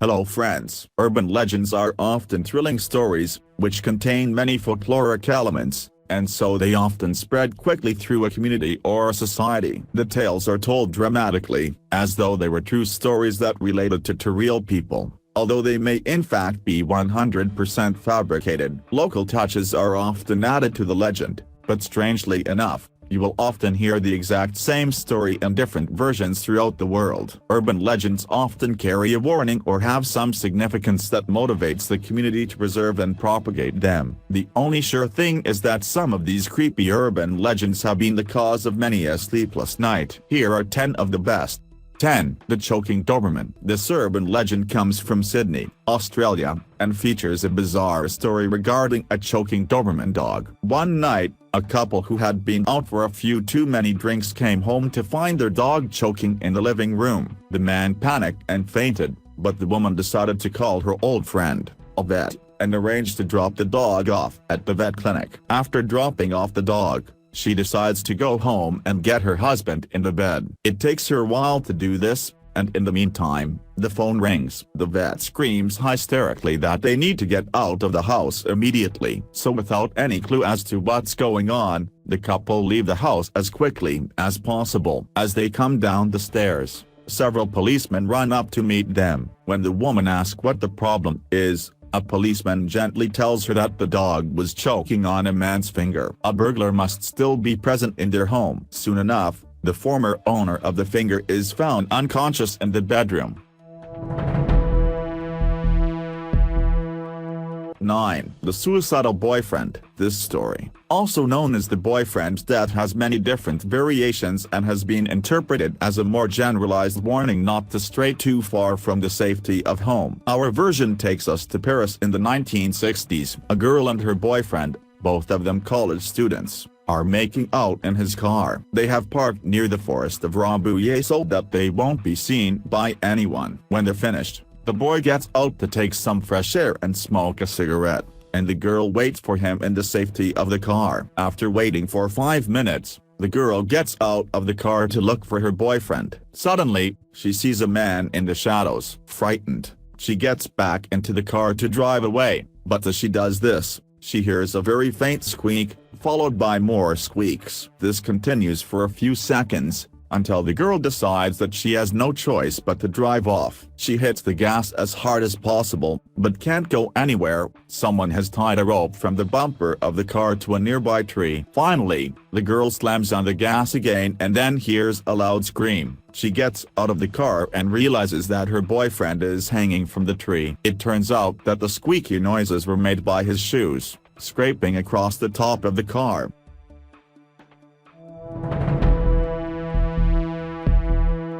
Hello friends. Urban legends are often thrilling stories, which contain many folkloric elements, and so they often spread quickly through a community or a society. The tales are told dramatically, as though they were true stories that related to real people, although they may in fact be 100% fabricated. Local touches are often added to the legend, but strangely enough, you will often hear the exact same story in different versions throughout the world. Urban legends often carry a warning or have some significance that motivates the community to preserve and propagate them. The only sure thing is that some of these creepy urban legends have been the cause of many a sleepless night. Here are 10 of the best. 10. The Choking Doberman. This urban legend comes from Sydney, Australia, and features a bizarre story regarding a choking Doberman dog. One night, a couple who had been out for a few too many drinks came home to find their dog choking in the living room. The man panicked and fainted, but the woman decided to call her old friend, a vet, and arranged to drop the dog off at the vet clinic. After dropping off the dog, she decides to go home and get her husband in the bed. It takes her a while to do this, and in the meantime, the phone rings. The vet screams hysterically that they need to get out of the house immediately. So without any clue as to what's going on, the couple leave the house as quickly as possible. As they come down the stairs, several policemen run up to meet them. When the woman asks what the problem is, a policeman gently tells her that the dog was choking on a man's finger. A burglar must still be present in their home. Soon enough, the former owner of the finger is found unconscious in the bedroom. 9. The Suicidal Boyfriend. This story, also known as the boyfriend's death, has many different variations and has been interpreted as a more generalized warning not to stray too far from the safety of home. Our version takes us to Paris in the 1960s. A girl and her boyfriend, both of them college students, are making out in his car. They have parked near the forest of Rambouillet so that they won't be seen by anyone. When they're finished, the boy gets out to take some fresh air and smoke a cigarette, and the girl waits for him in the safety of the car. After waiting for 5 minutes, the girl gets out of the car to look for her boyfriend. Suddenly, she sees a man in the shadows. Frightened, she gets back into the car to drive away, but as she does this, she hears a very faint squeak, followed by more squeaks. This continues for a few seconds, until the girl decides that she has no choice but to drive off. She hits the gas as hard as possible, but can't go anywhere. Someone has tied a rope from the bumper of the car to a nearby tree. Finally, the girl slams on the gas again and then hears a loud scream. She gets out of the car and realizes that her boyfriend is hanging from the tree. It turns out that the squeaky noises were made by his shoes, scraping across the top of the car.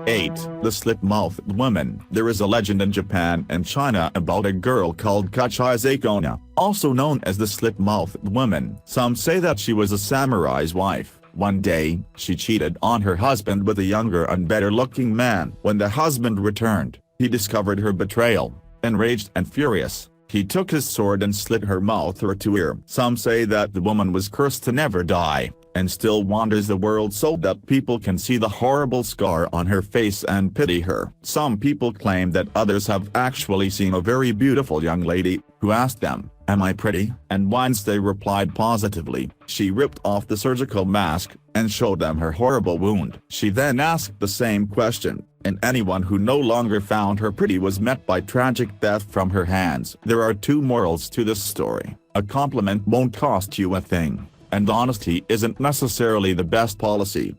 8. The Slit-Mouthed Woman. There is a legend in Japan and China about a girl called Kachizakona, also known as the Slit-Mouthed Woman. Some say that she was a samurai's wife. One day, she cheated on her husband with a younger and better-looking man. When the husband returned, he discovered her betrayal. Enraged and furious, he took his sword and slit her mouth or to ear. Some say that the woman was cursed to never die, and still wanders the world so that people can see the horrible scar on her face and pity her. Some people claim that others have actually seen a very beautiful young lady, who asked them, "Am I pretty?" And once they replied positively, she ripped off the surgical mask, and showed them her horrible wound. She then asked the same question, and anyone who no longer found her pretty was met by tragic death from her hands. There are two morals to this story. A compliment won't cost you a thing, and honesty isn't necessarily the best policy.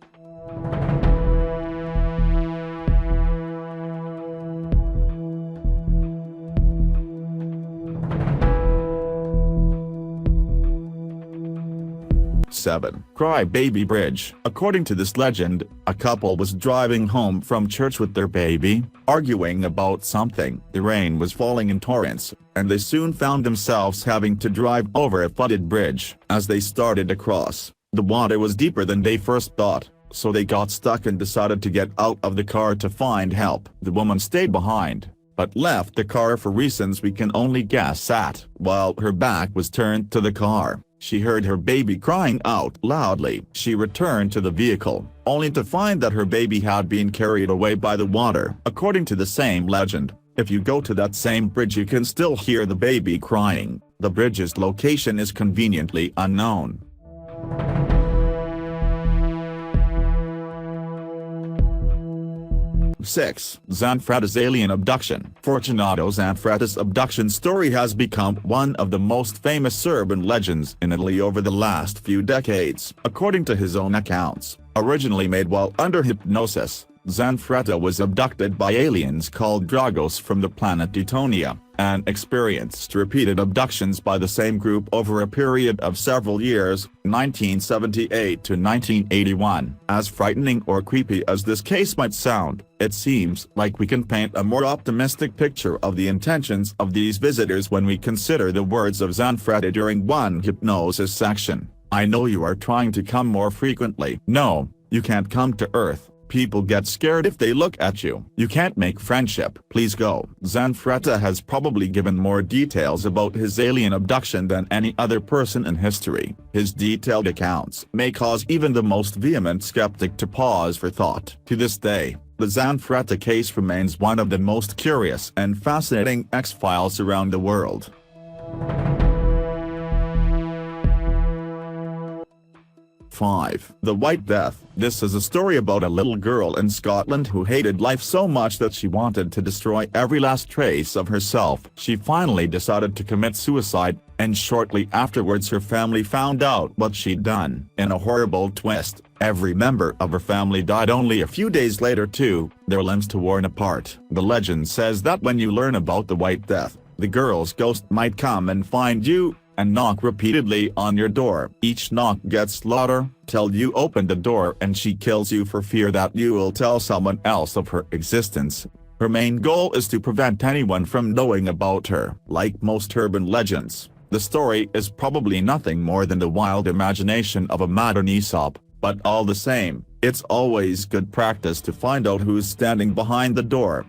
7. Crybaby Bridge. According to this legend, a couple was driving home from church with their baby, arguing about something. The rain was falling in torrents, and they soon found themselves having to drive over a flooded bridge. As they started to cross, the water was deeper than they first thought, so they got stuck and decided to get out of the car to find help. The woman stayed behind, but left the car for reasons we can only guess at. While her back was turned to the car, she heard her baby crying out loudly. She returned to the vehicle, only to find that her baby had been carried away by the water. According to the same legend, If you go to that same bridge you can still hear the baby crying. The bridge's location is conveniently unknown. 6. Zanfretta's alien abduction. Fortunato Zanfretta's abduction story has become one of the most famous urban legends in Italy over the last few decades. According to his own accounts, originally made while under hypnosis, Zanfretta was abducted by aliens called Dragos from the planet Teutonia, and experienced repeated abductions by the same group over a period of several years, 1978 to 1981. As frightening or creepy as this case might sound, it seems like we can paint a more optimistic picture of the intentions of these visitors when we consider the words of Zanfretta during one hypnosis section. "I know you are trying to come more frequently. No, you can't come to Earth. People get scared if they look at you. You can't make friendship. Please go." Zanfretta has probably given more details about his alien abduction than any other person in history. His detailed accounts may cause even the most vehement skeptic to pause for thought. To this day, the Zanfretta case remains one of the most curious and fascinating X-Files around the world. 5. The White Death. This is a story about a little girl in Scotland who hated life so much that she wanted to destroy every last trace of herself. She finally decided to commit suicide, and shortly afterwards her family found out what she'd done. In a horrible twist, every member of her family died only a few days later too, their limbs torn apart. The legend says that when you learn about the White Death, the girl's ghost might come and find you, and knock repeatedly on your door. Each knock gets louder, till you open the door and she kills you for fear that you will tell someone else of her existence. Her main goal is to prevent anyone from knowing about her. Like most urban legends, the story is probably nothing more than the wild imagination of a modern Aesop, but all the same, it's always good practice to find out who's standing behind the door.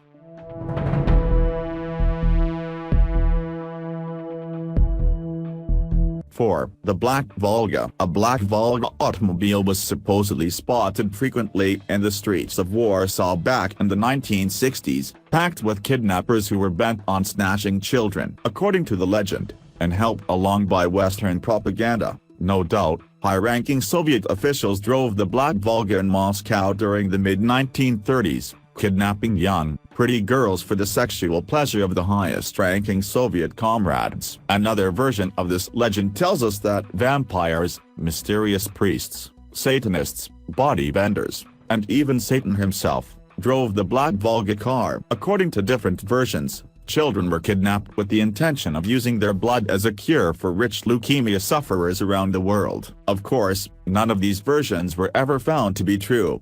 4. The Black Volga. A Black Volga automobile was supposedly spotted frequently in the streets of Warsaw back in the 1960s, packed with kidnappers who were bent on snatching children. According to the legend, and helped along by Western propaganda, no doubt, high-ranking Soviet officials drove the Black Volga in Moscow during the mid-1930s, kidnapping young, pretty girls for the sexual pleasure of the highest-ranking Soviet comrades. Another version of this legend tells us that vampires, mysterious priests, Satanists, body vendors, and even Satan himself, drove the Black Volga car. According to different versions, children were kidnapped with the intention of using their blood as a cure for rich leukemia sufferers around the world. Of course, none of these versions were ever found to be true.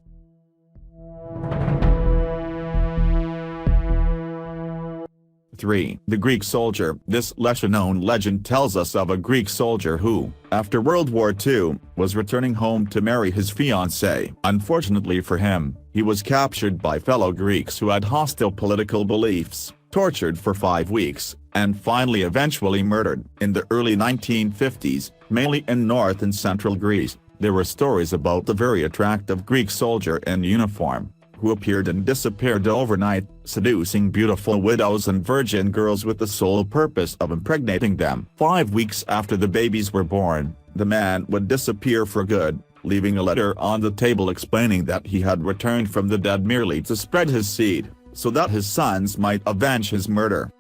3. The Greek Soldier. This lesser-known legend tells us of a Greek soldier who, after World War II, was returning home to marry his fiancée. Unfortunately for him, he was captured by fellow Greeks who had hostile political beliefs, tortured for 5 weeks, and finally eventually murdered. In the early 1950s, mainly in North and Central Greece, there were stories about the very attractive Greek soldier in uniform, who appeared and disappeared overnight, seducing beautiful widows and virgin girls with the sole purpose of impregnating them. 5 weeks after the babies were born, the man would disappear for good, leaving a letter on the table explaining that he had returned from the dead merely to spread his seed, so that his sons might avenge his murder.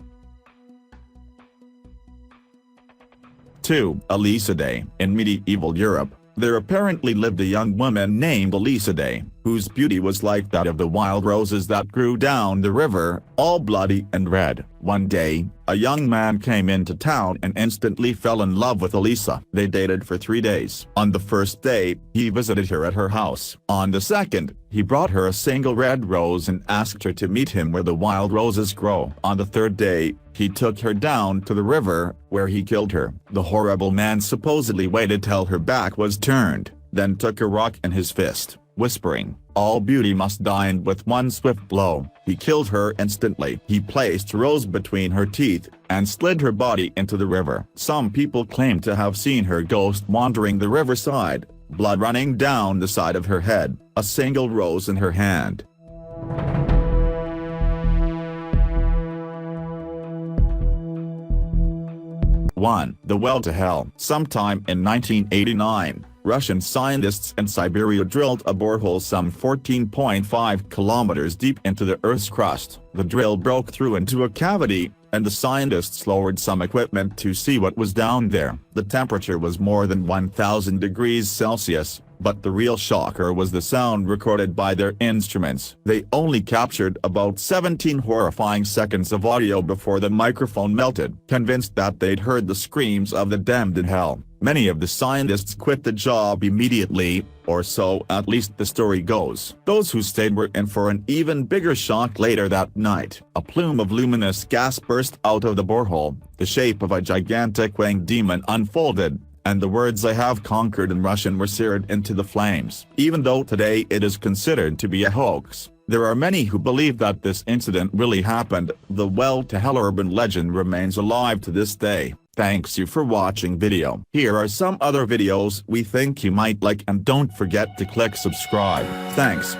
2. Elisa Day. In medieval Europe, there apparently lived a young woman named Elisa, whose beauty was like that of the wild roses that grew down the river, all bloody and red. One day, a young man came into town and instantly fell in love with Elisa. They dated for 3 days. On the first day, he visited her at her house. On the second, he brought her a single red rose and asked her to meet him where the wild roses grow. On the third day, he took her down to the river, where he killed her. The horrible man supposedly waited till her back was turned, then took a rock in his fist, whispering, "All beauty must die," and with one swift blow, he killed her instantly. He placed a rose between her teeth, and slid her body into the river. Some people claim to have seen her ghost wandering the riverside, blood running down the side of her head, a single rose in her hand. 1. The Well to Hell. Sometime in 1989, Russian scientists in Siberia drilled a borehole some 14.5 kilometers deep into the Earth's crust. The drill broke through into a cavity, and the scientists lowered some equipment to see what was down there. The temperature was more than 1,000 degrees Celsius, but the real shocker was the sound recorded by their instruments. They only captured about 17 horrifying seconds of audio before the microphone melted. Convinced that they'd heard the screams of the damned in hell, many of the scientists quit the job immediately, or so at least the story goes. Those who stayed were in for an even bigger shock later that night. A plume of luminous gas burst out of the borehole, the shape of a gigantic winged demon unfolded, and the words "I have conquered" in Russian were seared into the flames. Even though today it is considered to be a hoax, there are many who believe that this incident really happened. The Well to Hell urban legend remains alive to this day. Thanks you for watching video. Here are some other videos we think you might like, and don't forget to click subscribe. Thanks.